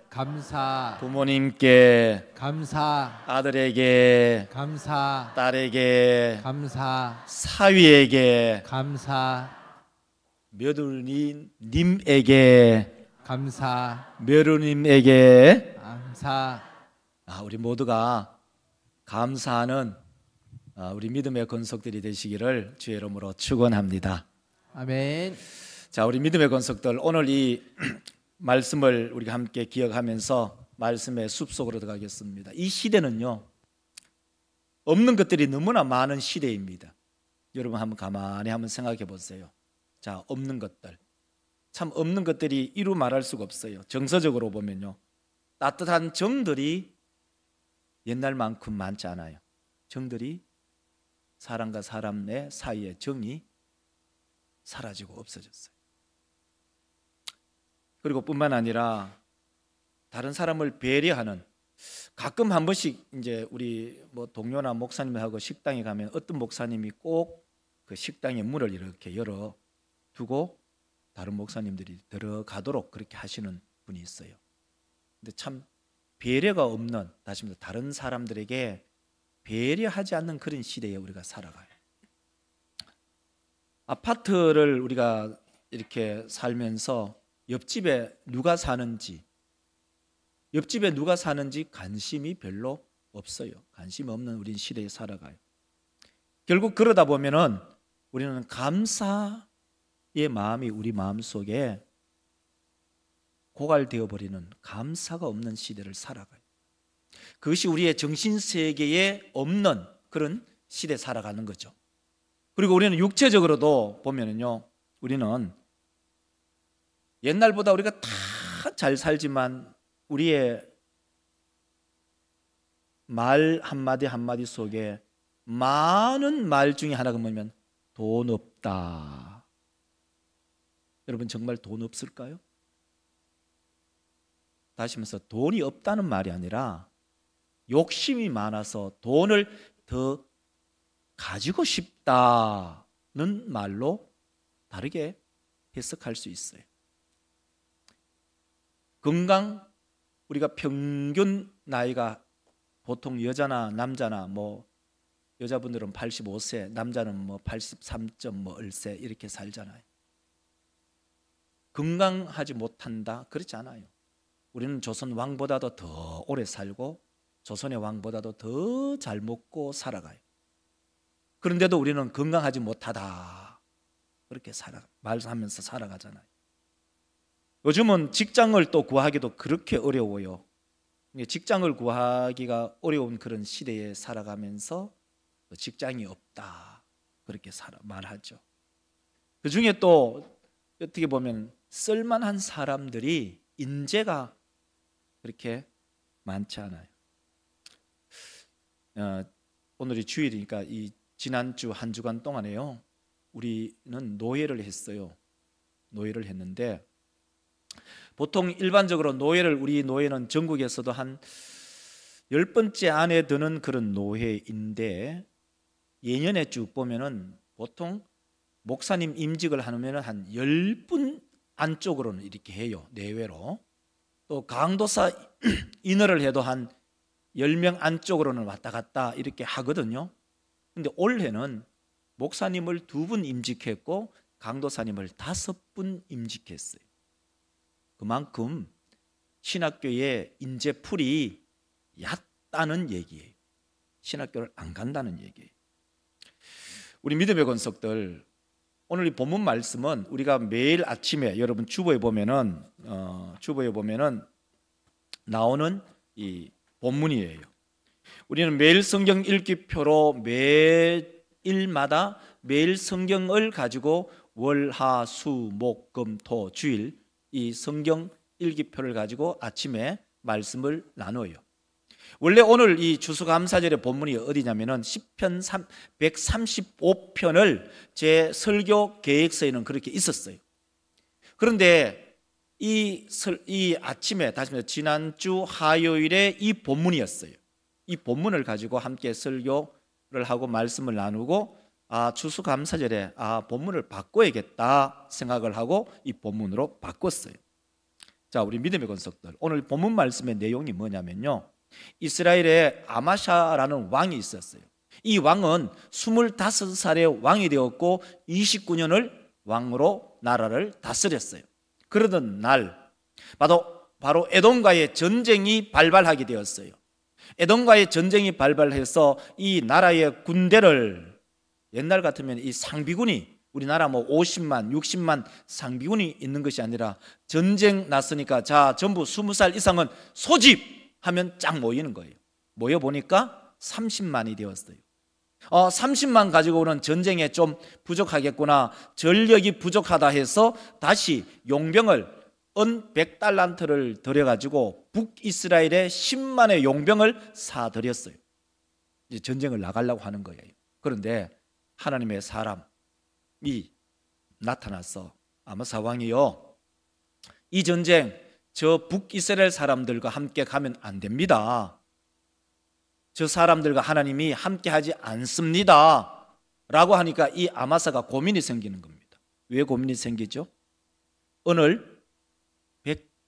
감사, 부모님께, 감사, 아들에게, 감사, 딸에게, 감사, 사위에게, 감사, 며느님에게, 감사, 며느님에게. 감사. 우리 모두가 감사하는 우리 믿음의 권속들이 되시기를 주의 이름으로 축원합니다. 아멘. 자, 우리 믿음의 권속들, 오늘 이 말씀을 우리가 함께 기억하면서 말씀의 숲속으로 들어가겠습니다. 이 시대는요, 없는 것들이 너무나 많은 시대입니다. 여러분 한번 가만히 한번 생각해 보세요. 자, 없는 것들, 참 없는 것들이 이루 말할 수가 없어요. 정서적으로 보면요, 따뜻한 정들이 옛날만큼 많지 않아요. 정들이, 사람과 사람의 사이의 정이 사라지고 없어졌어요. 그리고 뿐만 아니라 다른 사람을 배려하는, 가끔 한 번씩 이제 우리 뭐 동료나 목사님하고 식당에 가면 어떤 목사님이 꼭 그 식당의 문을 이렇게 열어 두고 다른 목사님들이 들어가도록 그렇게 하시는 분이 있어요. 근데 참 배려가 없는, 다시 말해서 다른 사람들에게 배려하지 않는 그런 시대에 우리가 살아가요. 아파트를 우리가 이렇게 살면서 옆집에 누가 사는지 관심이 별로 없어요. 관심 없는 우리 시대에 살아가요. 결국 그러다 보면은 우리는 감사의 마음이 우리 마음속에 고갈되어 버리는, 감사가 없는 시대를 살아가요. 그것이 우리의 정신세계에 없는 그런 시대에 살아가는 거죠. 그리고 우리는 육체적으로도 보면은요, 우리는 옛날보다 우리가 다 잘 살지만 우리의 말 한마디 한마디 속에 많은 말 중에 하나가 뭐냐면 돈 없다. 여러분 정말 돈 없을까요? 다시 말해서 돈이 없다는 말이 아니라 욕심이 많아서 돈을 더 가지고 싶다는 말로 다르게 해석할 수 있어요. 건강, 우리가 평균 나이가 보통 여자나 남자나 뭐 여자분들은 85세, 남자는 뭐 83.1세 이렇게 살잖아요. 건강하지 못한다? 그렇지 않아요. 우리는 조선 왕보다도 더 오래 살고 조선의 왕보다도 더 잘 먹고 살아가요. 그런데도 우리는 건강하지 못하다, 그렇게 말하면서 살아가잖아요. 요즘은 직장을 또 구하기도 그렇게 어려워요. 직장을 구하기가 어려운 그런 시대에 살아가면서 직장이 없다, 그렇게 말하죠. 그 중에 또 어떻게 보면 쓸만한 사람들이, 인재가 그렇게 많지 않아요. 오늘이 주일이니까 이 지난주 한 주간 동안에요, 우리는 노예를 했어요. 노예를 했는데, 보통 일반적으로 우리 노예는 전국에서도 한 10번째 안에 드는 그런 노예인데, 예년에 쭉 보면은 보통 목사님 임직을 하면 한 10분 안쪽으로는 이렇게 해요. 내외로. 또 강도사 인허를 해도 한 10명 안쪽으로는 왔다 갔다 이렇게 하거든요. 근데 올해는 목사님을 2분 임직했고 강도사님을 5분 임직했어요. 그만큼 신학교의 인재풀이 얕다는 얘기예요. 신학교를 안 간다는 얘기예요. 우리 믿음의 권속들, 오늘 이 본문 말씀은 우리가 매일 아침에 여러분 주보에 보면은 나오는 이 본문이에요. 우리는 매일 성경 읽기표로 매일마다 매일 성경을 가지고 월, 화, 수, 목, 금, 토, 주일 이 성경 일기표를 가지고 아침에 말씀을 나눠요. 원래 오늘 이 추수감사절의 본문이 어디냐면은 시편 135편을 제 설교 계획서에는 그렇게 있었어요. 그런데 이 아침에, 다시 말해서 지난주 화요일에 이 본문이었어요. 이 본문을 가지고 함께 설교를 하고 말씀을 나누고 추수감사절에 본문을 바꿔야겠다 생각을 하고 이 본문으로 바꿨어요. 자, 우리 믿음의 권속들, 오늘 본문 말씀의 내용이 뭐냐면요, 이스라엘에 아마샤라는 왕이 있었어요. 이 왕은 25살에 왕이 되었고 29년을 왕으로 나라를 다스렸어요. 그러던 날 바로 에돔과의 전쟁이 발발하게 되었어요. 에돔과의 전쟁이 발발해서 이 나라의 군대를, 옛날 같으면 이 상비군이, 우리나라 뭐 50만, 60만 상비군이 있는 것이 아니라 전쟁 났으니까 자, 전부 20살 이상은 소집하면 쫙 모이는 거예요. 모여보니까 30만이 되었어요. 30만 가지고는 전쟁에 좀 부족하겠구나, 전력이 부족하다 해서 다시 용병을 은 100달란트를 들여가지고 북이스라엘에 10만의 용병을 사들였어요. 이제 전쟁을 나가려고 하는 거예요. 그런데 하나님의 사람이 나타나서, 아마사 왕이요, 이 전쟁 저 북이스라엘 사람들과 함께 가면 안 됩니다. 저 사람들과 하나님이 함께 하지 않습니다 라고 하니까 이 아마사가 고민이 생기는 겁니다. 왜 고민이 생기죠? 은을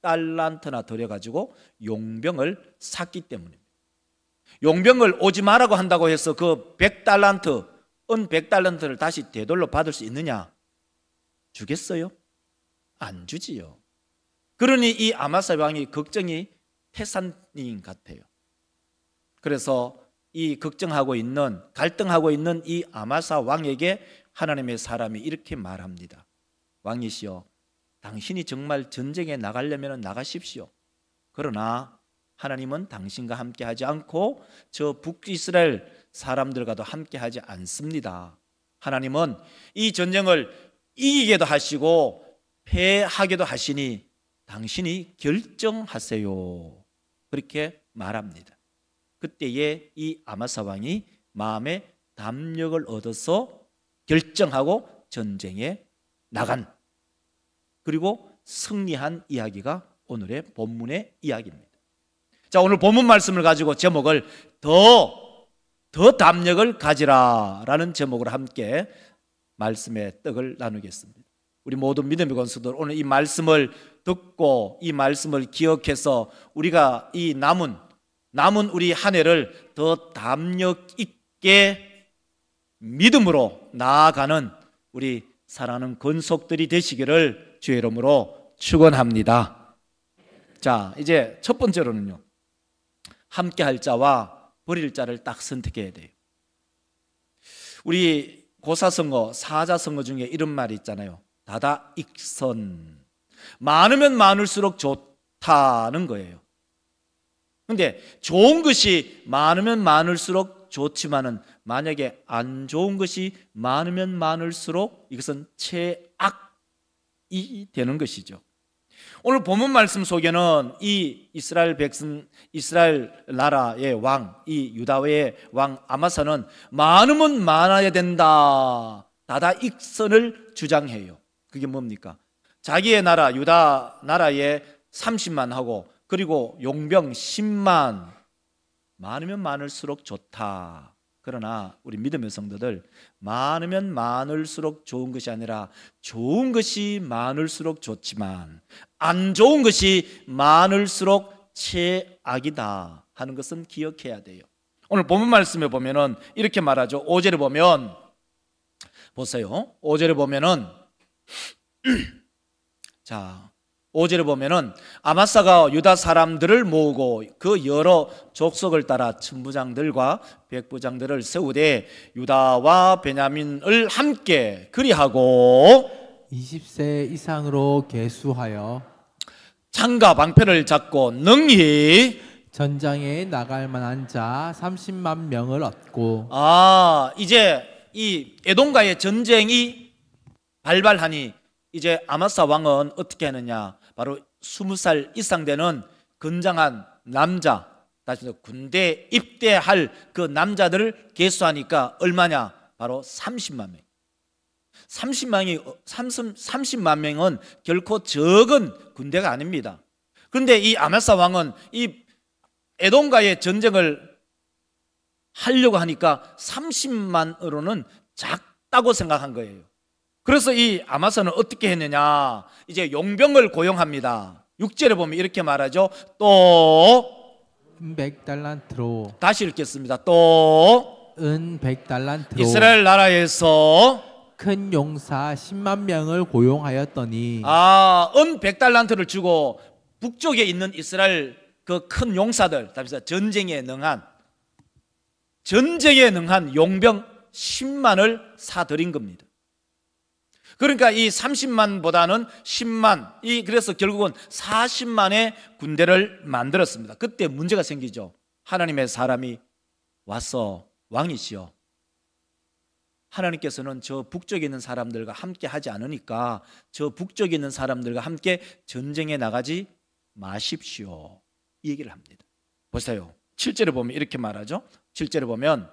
100달란트나 들여가지고 용병을 샀기 때문입니다. 용병을 오지 말라고 한다고 해서 그 100달란트, 은 100달란트를 다시 되돌려 받을 수 있느냐? 주겠어요? 안 주지요. 그러니 이 아마사 왕이 걱정이 태산인 같아요. 그래서 이 걱정하고 있는, 갈등하고 있는 이 아마사 왕에게 하나님의 사람이 이렇게 말합니다. 왕이시여, 당신이 정말 전쟁에 나가려면 나가십시오. 그러나 하나님은 당신과 함께 하지 않고 저 북이스라엘 사람들과도 함께 하지 않습니다. 하나님은 이 전쟁을 이기게도 하시고 패하게도 하시니 당신이 결정하세요. 그렇게 말합니다. 그때에 이 아마사 왕이 마음의 담력을 얻어서 결정하고 전쟁에 나간, 그리고 승리한 이야기가 오늘의 본문의 이야기입니다. 자, 오늘 본문 말씀을 가지고 제목을 더 담력을 가지라 라는 제목으로 함께 말씀의 떡을 나누겠습니다. 우리 모든 믿음의 권속들, 오늘 이 말씀을 듣고 이 말씀을 기억해서 우리가 이 남은 우리 한 해를 더 담력 있게 믿음으로 나아가는 우리 사랑하는 권속들이 되시기를 주의 이름으로 축원합니다. 자, 이제 첫 번째로는요, 함께 할 자와 버릴 자를 딱 선택해야 돼요. 우리 고사성어, 사자성어 중에 이런 말이 있잖아요. 다다익선, 많으면 많을수록 좋다는 거예요. 근데 좋은 것이 많으면 많을수록 좋지만은 만약에 안 좋은 것이 많으면 많을수록 이것은 최악이 되는 것이죠. 오늘 본문 말씀 속에는 이 이스라엘 백성, 이스라엘 나라의 왕, 이 유다의 왕 아마사는 많으면 많아야 된다, 다다익선을 주장해요. 그게 뭡니까? 자기의 나라 유다 나라에 30만 하고, 그리고 용병 10만, 많으면 많을수록 좋다. 그러나 우리 믿음의 성도들, 많으면 많을수록 좋은 것이 아니라 좋은 것이 많을수록 좋지만 안 좋은 것이 많을수록 최악이다 하는 것은 기억해야 돼요. 오늘 본문 말씀에 보면은 이렇게 말하죠. 5절에 보면 보세요. 5절에 보면은 자, 5절에 보면은 아마사가 유다 사람들을 모으고 그 여러 족속을 따라 천부장들과 백부장들을 세우되 유다와 베냐민을 함께 그리하고 20세 이상으로 계수하여 창과 방패를 잡고 능히 전장에 나갈 만한 자 30만 명을 얻고, 이제 이 에돔과의 전쟁이 발발하니 이제 아마사 왕은 어떻게 하느냐, 바로 20살 이상 되는 건장한 남자, 다시 군대에 입대할 그 남자들을 계수하니까 얼마냐, 바로 30만 명. 30만 명은 결코 적은 군대가 아닙니다. 그런데 이 아마사 왕은 이 에돔과의 전쟁을 하려고 하니까 30만으로는 작다고 생각한 거예요. 그래서 이 아마사는 어떻게 했느냐, 이제 용병을 고용합니다. 6절에 보면 이렇게 말하죠. 또 100달란트로 다시 읽겠습니다. 또 은 100달란트로 이스라엘 나라에서 큰 용사 10만 명을 고용하였더니 은 100달란트를 주고 북쪽에 있는 이스라엘 그 큰 용사들, 전쟁에 능한 용병 10만을 사들인 겁니다. 그러니까 이 30만보다는 10만, 그래서 결국은 40만의 군대를 만들었습니다. 그때 문제가 생기죠. 하나님의 사람이 와서 왕이시여, 하나님께서는 저 북쪽에 있는 사람들과 함께 하지 않으니까 저 북쪽에 있는 사람들과 함께 전쟁에 나가지 마십시오, 이 얘기를 합니다. 보세요. 7절에 보면 이렇게 말하죠. 7절에 보면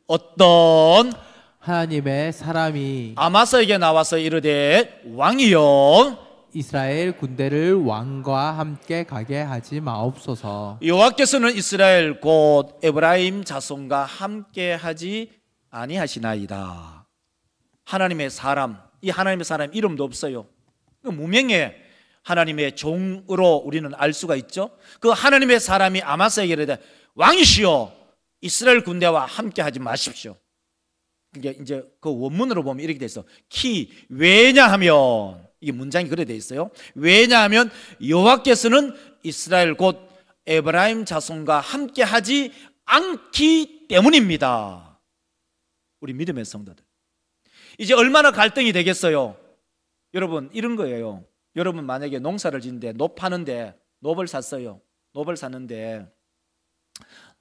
어떤 하나님의 사람이 아마사에게 나와서 이르되 왕이여 이스라엘 군대를 왕과 함께 가게 하지 마옵소서. 여호와께서는 이스라엘 곧 에브라임 자손과 함께 하지 아니하시나이다. 하나님의 사람, 이 하나님의 사람 이름도 없어요. 무명의 하나님의 종으로 우리는 알 수가 있죠. 그 하나님의 사람이 아마사에게 이르되 왕이시여 이스라엘 군대와 함께 하지 마십시오. 그게 이제 그 원문으로 보면 이렇게 돼 있어. 왜냐하면, 이게 문장이 그래 돼 있어요. 왜냐하면 여호와께서는 이스라엘 곧 에브라임 자손과 함께 하지 않기 때문입니다. 우리 믿음의 성도들, 이제 얼마나 갈등이 되겠어요? 여러분, 이런 거예요. 여러분 만약에 농사를 짓는데 노 파는데 노를 샀어요. 노를 샀는데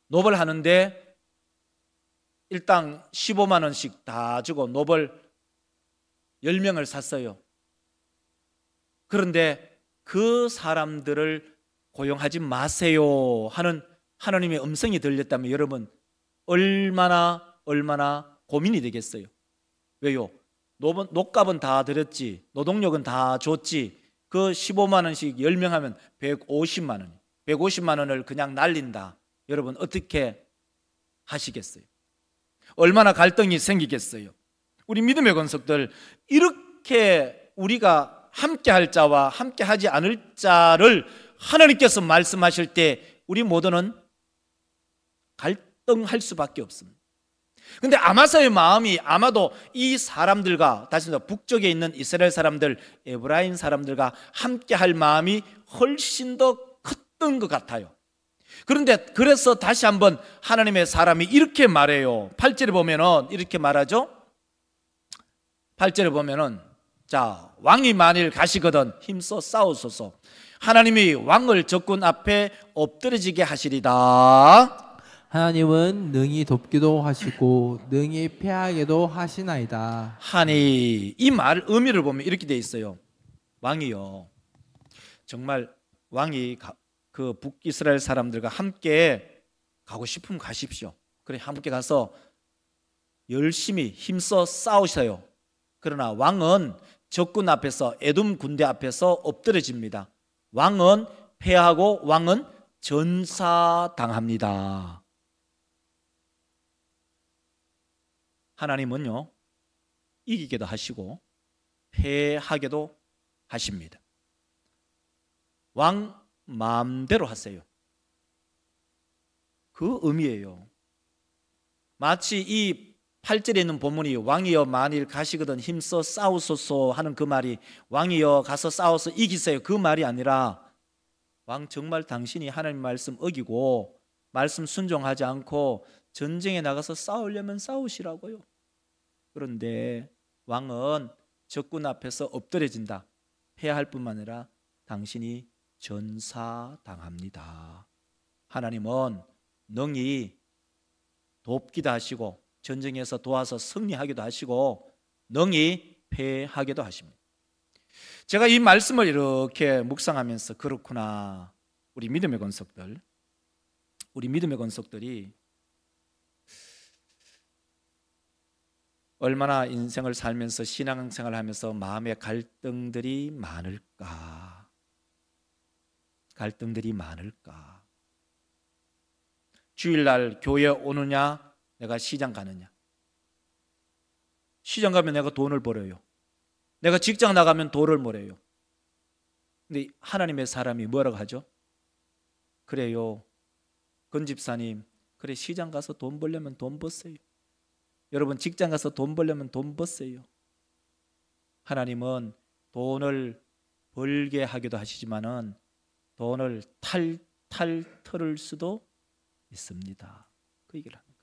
노를 하는데 일당 15만 원씩 다 주고 노를 10명을 샀어요. 그런데 그 사람들을 고용하지 마세요 하는 하나님의 음성이 들렸다면 여러분 얼마나 고민이 되겠어요. 왜요? 노값은 다 들였지, 노동력은 다 줬지, 그 15만 원씩 10명 하면 150만 원, 150만 원을 그냥 날린다. 여러분 어떻게 하시겠어요? 얼마나 갈등이 생기겠어요? 우리 믿음의 권속들, 이렇게 우리가 함께할 자와 함께하지 않을 자를 하나님께서 말씀하실 때 우리 모두는 갈등할 수밖에 없습니다. 근데 아마사의 마음이 아마도 이 사람들과, 다시 말해서 북쪽에 있는 이스라엘 사람들, 에브라임 사람들과 함께할 마음이 훨씬 더 컸던 것 같아요. 그런데 그래서 다시 한번 하나님의 사람이 이렇게 말해요. 8절에 보면은 이렇게 말하죠. 8절에 보면은 자, 왕이 만일 가시거든 힘써 싸우소서. 하나님이 왕을 적군 앞에 엎드러지게 하시리다. 하나님은 능히 돕기도 하시고 능히 패하게도 하시나이다 하니, 이 말 의미를 보면 이렇게 돼 있어요. 왕이요, 정말 왕이 그 북이스라엘 사람들과 함께 가고 싶으면 가십시오. 그래, 함께 가서 열심히 힘써 싸우셔요. 그러나 왕은 적군 앞에서, 에돔 군대 앞에서 엎드려집니다. 왕은 패하고 왕은 전사당합니다. 하나님은요, 이기게도 하시고 패하게도 하십니다. 왕 마음대로 하세요. 그 의미예요. 마치 이 8절에 있는 본문이 왕이여 만일 가시거든 힘써 싸우소서 하는 그 말이 왕이여 가서 싸워서 이기세요 그 말이 아니라, 왕 정말 당신이 하나님 말씀 어기고 말씀 순종하지 않고 전쟁에 나가서 싸우려면 싸우시라고요. 그런데 왕은 적군 앞에서 엎드려진다. 패할 뿐만 아니라 당신이 전사당합니다. 하나님은 능히 돕기도 하시고 전쟁에서 도와서 승리하기도 하시고 능히 패하기도 하십니다. 제가 이 말씀을 이렇게 묵상하면서 그렇구나, 우리 믿음의 권속들이 얼마나 인생을 살면서 신앙생활을 하면서 마음의 갈등들이 많을까. 주일날 교회 오느냐, 내가 시장 가느냐, 시장 가면 내가 돈을 벌어요. 내가 직장 나가면 돈을 벌어요. 근데 하나님의 사람이 뭐라고 하죠? 그래요, 권 집사님, 그래, 시장 가서 돈 벌려면 돈 버세요. 여러분, 직장 가서 돈 벌려면 돈 버세요. 하나님은 돈을 벌게 하기도 하시지만은 돈을 탈탈 털을 수도 있습니다. 그 얘기를 하는 거예요.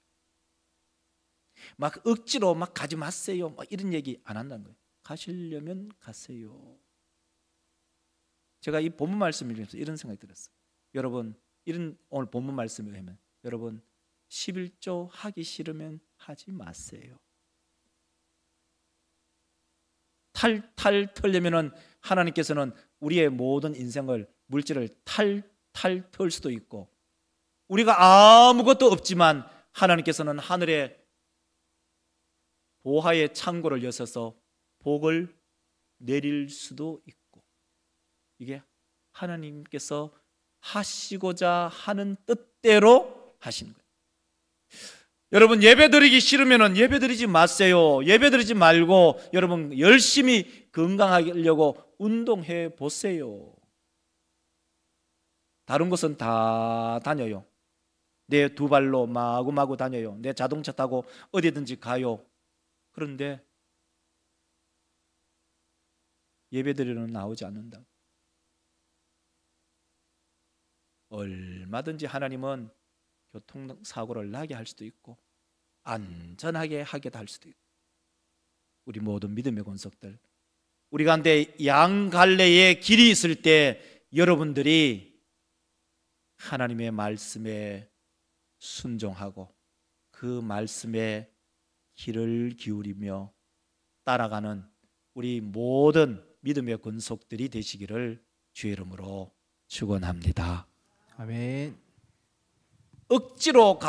막 억지로 막 가지 마세요, 막 이런 얘기 안 한다는 거예요. 가시려면 가세요. 제가 이 본문 말씀을 읽으면서 이런 생각이 들었어요. 여러분, 이런 오늘 본문 말씀을 하면 여러분, 11조 하기 싫으면 하지 마세요. 탈탈 털려면은 하나님께서는 우리의 모든 인생을, 물질을 탈탈 털 수도 있고, 우리가 아무것도 없지만 하나님께서는 하늘에 보화의 창고를 여셔서 복을 내릴 수도 있고, 이게 하나님께서 하시고자 하는 뜻대로 하시는 거예요. 여러분, 예배드리기 싫으면 예배드리지 마세요. 예배드리지 말고 여러분 열심히 건강하려고 운동해 보세요. 다른 곳은 다 다녀요. 내 두 발로 마구마구 다녀요. 내 자동차 타고 어디든지 가요. 그런데 예배드리러는 나오지 않는다. 얼마든지 하나님은 교통사고를 나게 할 수도 있고 안전하게 하게 할 수도 있고, 우리 모든 믿음의 권속들, 우리 가운데 양갈래의 길이 있을 때 여러분들이 하나님의 말씀에 순종하고 그 말씀에 귀를 기울이며 따라가는 우리 모든 믿음의 권속들이 되시기를 주의 이름으로 축원합니다. 아멘. 억지로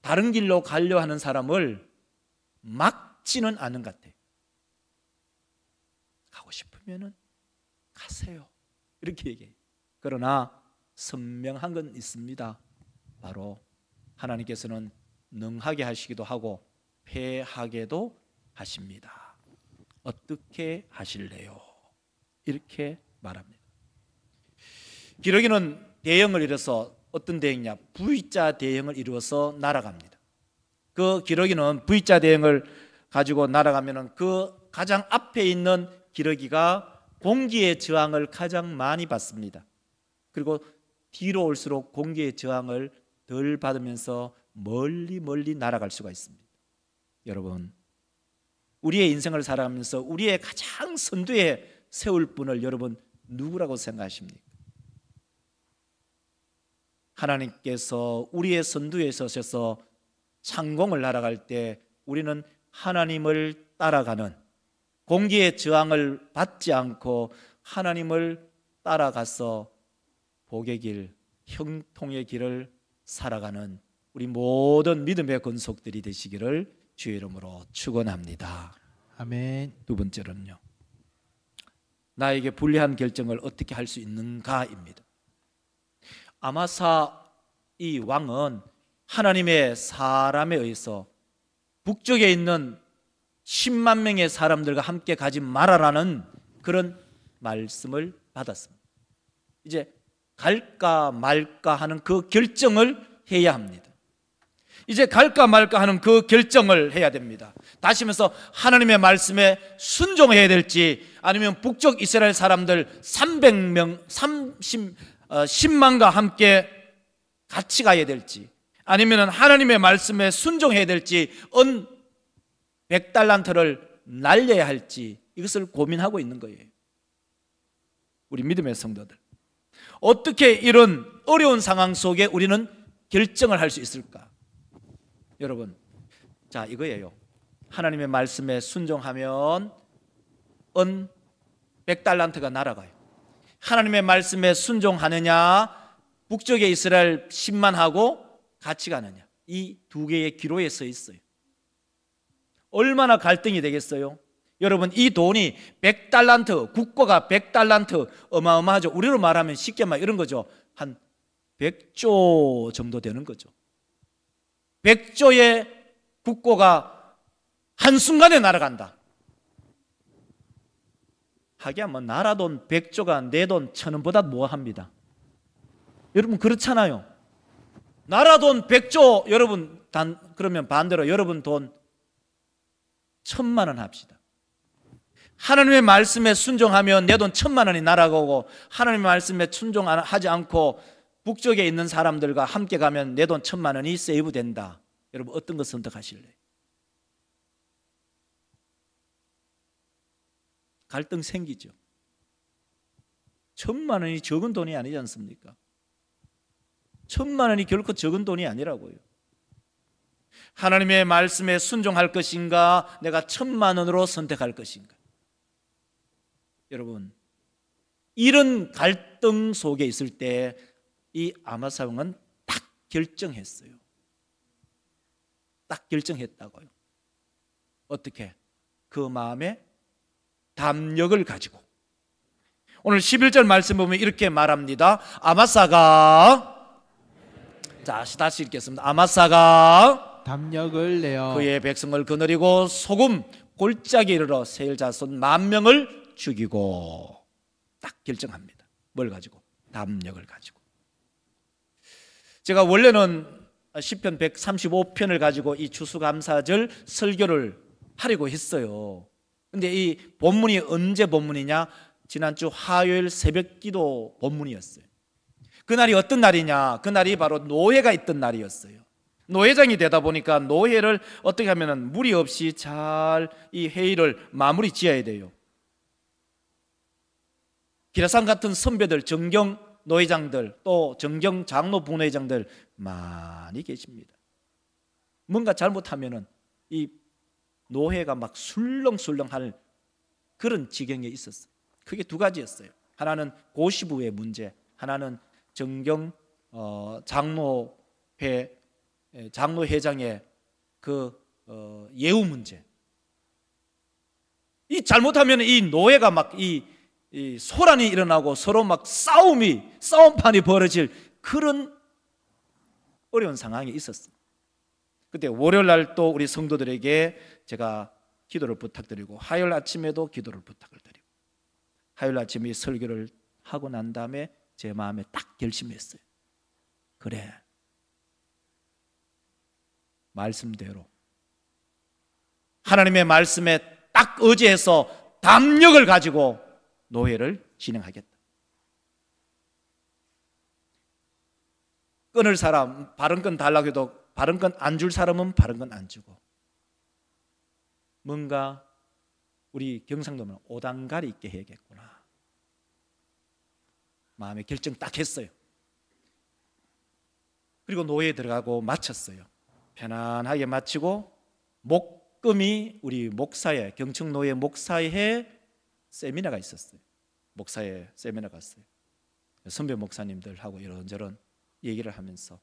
다른 길로 가려 하는 사람을 막지는 않은 것 같아요. 가고 싶으면은 가세요, 이렇게 얘기해요. 그러나 선명한 건 있습니다. 바로 하나님께서는 능하게 하시기도 하고 패하게도 하십니다. 어떻게 하실래요? 이렇게 말합니다. 기러기는 대형을 이뤄서, 어떤 대형이냐, V자 대형을 이루어서 날아갑니다. 그 기러기는 V자 대형을 가지고 날아가면 그 가장 앞에 있는 기러기가 공기의 저항을 가장 많이 받습니다. 그리고 뒤로 올수록 공기의 저항을 덜 받으면서 멀리 날아갈 수가 있습니다. 여러분, 우리의 인생을 살아가면서 우리의 가장 선두에 세울 분을 여러분 누구라고 생각하십니까? 하나님께서 우리의 선두에 서셔서 창공을 날아갈 때 우리는 하나님을 따라가는, 공기의 저항을 받지 않고 하나님을 따라가서 복의 길, 형통의 길을 살아가는 우리 모든 믿음의 권속들이 되시기를 주의 이름으로 축원합니다. 아멘. 두 번째로는요, 나에게 불리한 결정을 어떻게 할 수 있는가입니다. 아마사 이 왕은 하나님의 사람에 의해서 북쪽에 있는 10만 명의 사람들과 함께 가지 말아라는 그런 말씀을 받았습니다. 이제 갈까 말까 하는 그 결정을 해야 합니다. 이제 갈까 말까 하는 그 결정을 해야 됩니다. 다시 하면서 하나님의 말씀에 순종해야 될지, 아니면 북쪽 이스라엘 사람들 300명 10만과 함께 같이 가야 될지, 아니면 하나님의 말씀에 순종해야 될지, 은 100달란트를 날려야 할지, 이것을 고민하고 있는 거예요. 우리 믿음의 성도들, 어떻게 이런 어려운 상황 속에 우리는 결정을 할 수 있을까? 여러분, 자, 이거예요. 하나님의 말씀에 순종하면 은 100달란트가 날아가요. 하나님의 말씀에 순종하느냐, 북쪽의 이스라엘 10만하고 같이 가느냐, 이 두 개의 기로에 서 있어요. 얼마나 갈등이 되겠어요? 여러분, 이 돈이 100달란트, 국고가 100달란트, 어마어마하죠. 우리로 말하면 쉽게 말 이런 거죠. 한 100조 정도 되는 거죠. 100조의 국고가 한순간에 날아간다. 하기야 뭐 나라 돈 100조가 내 돈 1000원보다 뭐합니다. 여러분 그렇잖아요. 나라 돈 100조 여러분 그러면 반대로 여러분 돈 1000만 원 합시다. 하나님의 말씀에 순종하면 내 돈 1000만 원이 날아가고, 하나님의 말씀에 순종하지 않고 북쪽에 있는 사람들과 함께 가면 내 돈 1000만 원이 세이브 된다. 여러분 어떤 거 선택하실래요? 갈등 생기죠. 1000만 원이 적은 돈이 아니지 않습니까? 1000만 원이 결코 적은 돈이 아니라고요. 하나님의 말씀에 순종할 것인가, 내가 1000만 원으로 선택할 것인가. 여러분 이런 갈등 속에 있을 때 이 아마사 왕은 딱 결정했어요. 딱 결정했다고요. 어떻게? 그 마음에 담력을 가지고. 오늘 11절 말씀 보면 이렇게 말합니다. 아마사가, 자 다시 읽겠습니다. 아마사가 담력을 내어 그의 백성을 거느리고 소금 골짜기에 이르러 세일 자손 10,000명을 죽이고. 딱 결정합니다. 뭘 가지고? 담력을 가지고. 제가 원래는 시편 135편을 가지고 이 추수감사절 설교를 하려고 했어요. 근데 이 본문이 언제 본문이냐? 지난주 화요일 새벽기도 본문이었어요. 그날이 어떤 날이냐? 그날이 바로 노회가 있던 날이었어요. 노회장이 되다 보니까 노회를 어떻게 하면 무리 없이 잘 이 회의를 마무리 지어야 돼요. 기라상 같은 선배들, 정경 노회장들, 또 정경 장로 부노회장들 많이 계십니다. 뭔가 잘못하면은 이 노회가 막 술렁술렁할 그런 지경에 있었어요. 크게 두 가지였어요. 하나는 고시부의 문제, 하나는 정경 장로회장의 그 예우 문제. 이 잘못하면 이 노예가 막 이 소란이 일어나고 서로 막 싸움판이 벌어질 그런 어려운 상황이 있었어요. 그때 월요일 날 또 우리 성도들에게 제가 기도를 부탁드리고, 화요일 아침에도 기도를 부탁을 드리고, 화요일 아침에 설교를 하고 난 다음에 제 마음에 딱 결심했어요. 그래, 말씀대로 하나님의 말씀에 딱 의지해서 담력을 가지고 노예를 진행하겠다. 끊을 사람 바른 건 달라고 해도 바른 건 안 줄 사람은 바른 건 안 주고, 뭔가 우리 경상도면 오당가리 있게 해야겠구나. 마음의 결정 딱 했어요. 그리고 노예에 들어가고 마쳤어요. 편안하게 마치고 목금이 우리 목사회, 경청노예 목사회 세미나가 있었어요. 목사회 세미나 갔어요. 선배 목사님들하고 이런저런 얘기를 하면서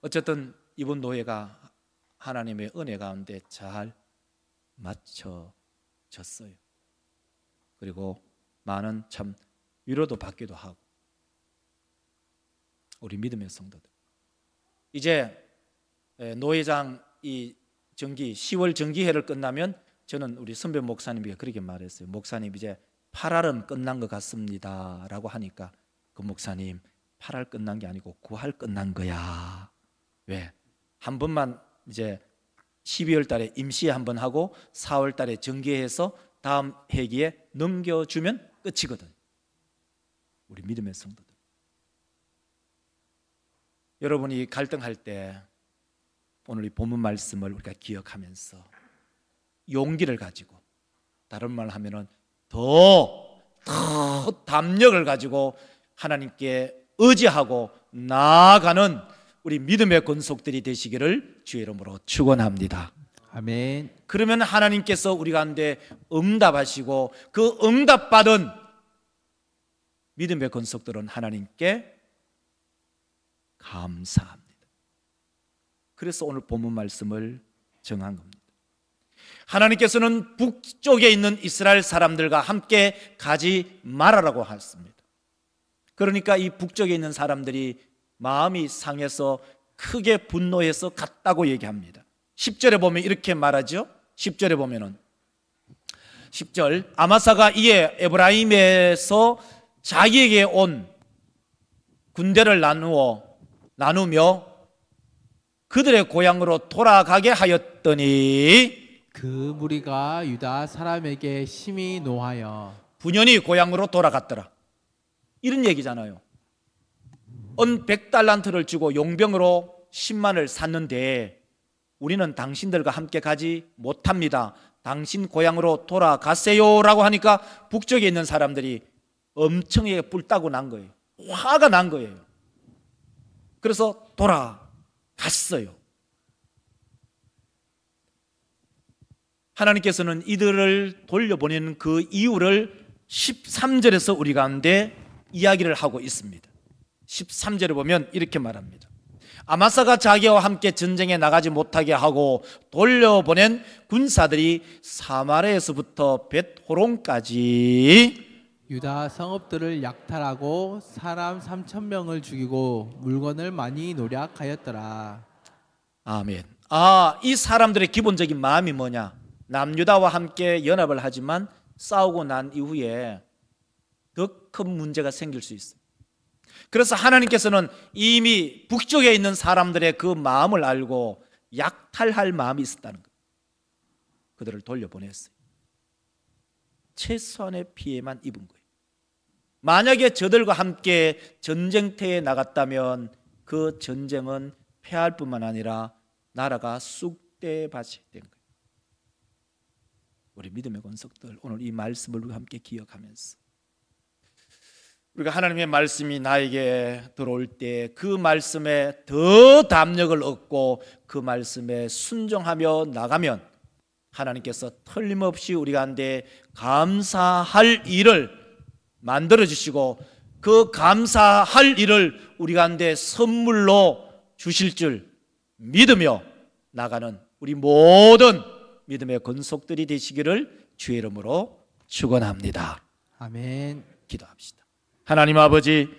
어쨌든 이번 노예가 하나님의 은혜 가운데 잘 맞춰졌어요. 그리고 많은 참 위로도 받기도 하고. 우리 믿음의 성도들, 이제 노회장 이 정기 10월 정기회를 끝나면 저는 우리 선배 목사님이 그렇게 말했어요. 목사님 이제 8할은 끝난 것 같습니다 라고 하니까, 그 목사님 8할 끝난 게 아니고 9할 끝난 거야. 왜? 한 번만 이제 12월 달에 임시 한번 하고 4월 달에 정기해서 다음 회기에 넘겨주면 끝이거든. 우리 믿음의 성도들, 여러분이 갈등할 때 오늘 이 본문 말씀을 우리가 기억하면서 용기를 가지고, 다른 말 하면은 더 담력을 가지고 하나님께 의지하고 나아가는 우리 믿음의 권속들이 되시기를 주의 이름으로 축원합니다. 아멘. 그러면 하나님께서 우리 가운데 응답하시고, 그 응답받은 믿음의 권속들은 하나님께 감사합니다. 그래서 오늘 본문 말씀을 정한 겁니다. 하나님께서는 북쪽에 있는 이스라엘 사람들과 함께 가지 말아라고 하셨습니다. 그러니까 이 북쪽에 있는 사람들이 마음이 상해서 크게 분노해서 갔다고 얘기합니다. 10절에 보면 이렇게 말하죠. 10절에 보면은 10절 아마사가 이에 에브라임에서 자기에게 온 군대를 나누며 그들의 고향으로 돌아가게 하였더니 그 무리가 유다 사람에게 심히 노하여 분연히 고향으로 돌아갔더라. 이런 얘기잖아요. 은 100달란트를 주고 용병으로 10만을 샀는데 우리는 당신들과 함께 가지 못합니다. 당신 고향으로 돌아가세요 라고 하니까 북쪽에 있는 사람들이 엄청나게 뿔따고 난 거예요. 화가 난 거예요. 그래서 돌아갔어요. 하나님께서는 이들을 돌려보내는 그 이유를 13절에서 우리 가운데 이야기를 하고 있습니다. 13절에 보면 이렇게 말합니다. 아마사가 자기와 함께 전쟁에 나가지 못하게 하고 돌려보낸 군사들이 사마리아에서부터 벳호론까지 유다 성읍들을 약탈하고 사람 3,000명을 죽이고 물건을 많이 노략하였더라. 아멘. 이 사람들의 기본적인 마음이 뭐냐? 남유다와 함께 연합을 하지만 싸우고 난 이후에 더 큰 문제가 생길 수 있어요. 그래서 하나님께서는 이미 북쪽에 있는 사람들의 그 마음을 알고 약탈할 마음이 있었다는 거예요. 그들을 돌려보냈어요. 최소한의 피해만 입은 거예요. 만약에 저들과 함께 전쟁터에 나갔다면 그 전쟁은 패할 뿐만 아니라 나라가 쑥대밭이 된 거예요. 우리 믿음의 권속들, 오늘 이 말씀을 우리가 함께 기억하면서 우리가 하나님의 말씀이 나에게 들어올 때 그 말씀에 더 담력을 얻고 그 말씀에 순종하며 나가면 하나님께서 틀림없이 우리 가운데 감사할 일을 만들어 주시고 그 감사할 일을 우리 가운데 선물로 주실 줄 믿으며 나가는 우리 모든 믿음의 권속들이 되시기를 주의 이름으로 축원합니다. 아멘. 기도합시다. 하나님 아버지,